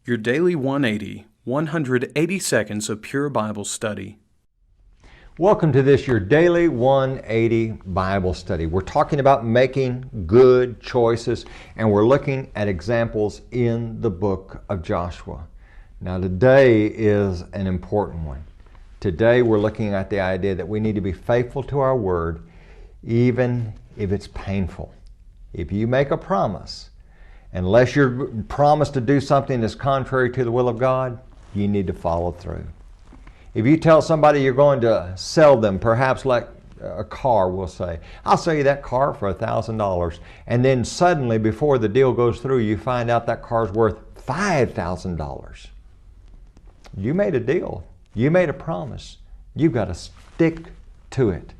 Your Daily 180, 180 seconds of pure Bible study. Welcome to this Your Daily 180 Bible study. We're talking about making good choices, and we're looking at examples in the book of Joshua. Now today is an important one. Today we're looking at the idea that we need to be faithful to our word, even if it's painful. If you make a promise, unless you're promised to do something that's contrary to the will of God, you need to follow through. If you tell somebody you're going to sell them, perhaps like a car, we'll say, I'll sell you that car for $1,000. And then suddenly, before the deal goes through, you find out that car's worth $5,000. You made a deal. You made a promise. You've got to stick to it.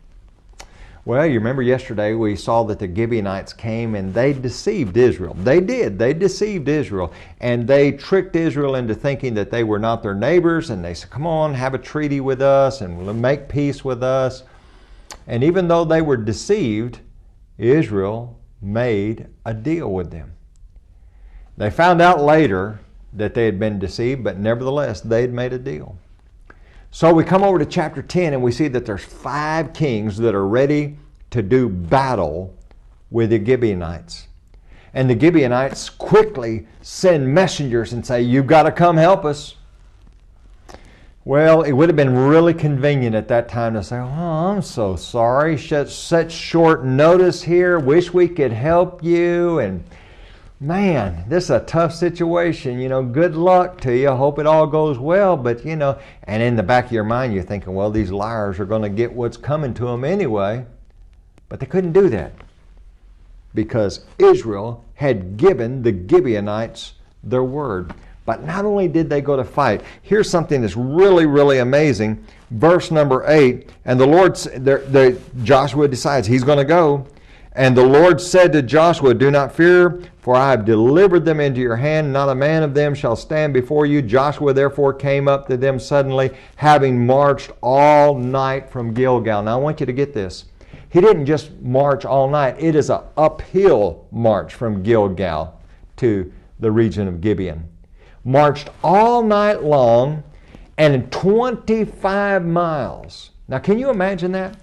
Well, you remember yesterday we saw that the Gibeonites came and they deceived Israel. They did. They deceived Israel. And they tricked Israel into thinking that they were not their neighbors. And they said, come on, have a treaty with us and make peace with us. And even though they were deceived, Israel made a deal with them. They found out later that they had been deceived, but nevertheless, they had made a deal. So we come over to chapter 10 and we see that there's 5 kings that are ready to do battle with the Gibeonites. And the Gibeonites quickly send messengers and say, you've got to come help us. Well, it would have been really convenient at that time to say, oh, I'm so sorry, such short notice here, wish we could help you. And man, this is a tough situation, good luck to you. I hope it all goes well, but and in the back of your mind, you're thinking, well, these liars are going to get what's coming to them anyway. But they couldn't do that because Israel had given the Gibeonites their word. But not only did they go to fight, here's something that's really, really amazing. Verse number 8, and the Lord, Joshua decides he's going to go. And the Lord said to Joshua, do not fear, for I have delivered them into your hand. Not a man of them shall stand before you. Joshua therefore came up to them suddenly, having marched all night from Gilgal. Now I want you to get this. He didn't just march all night. It is an uphill march from Gilgal to the region of Gibeon. Marched all night long and 25 miles. Now can you imagine that?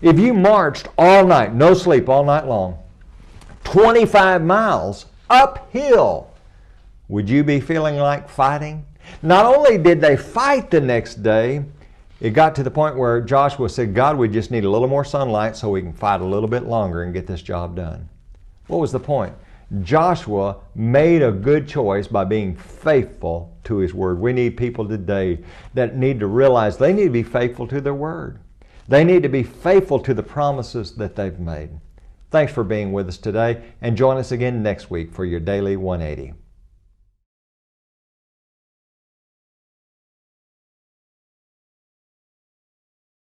If you marched all night, no sleep all night long, 25 miles uphill, would you be feeling like fighting? Not only did they fight the next day, it got to the point where Joshua said, God, we just need a little more sunlight so we can fight a little bit longer and get this job done. What was the point? Joshua made a good choice by being faithful to his word. We need people today that need to realize they need to be faithful to their word. They need to be faithful to the promises that they've made. Thanks for being with us today, and join us again next week for your Daily 180.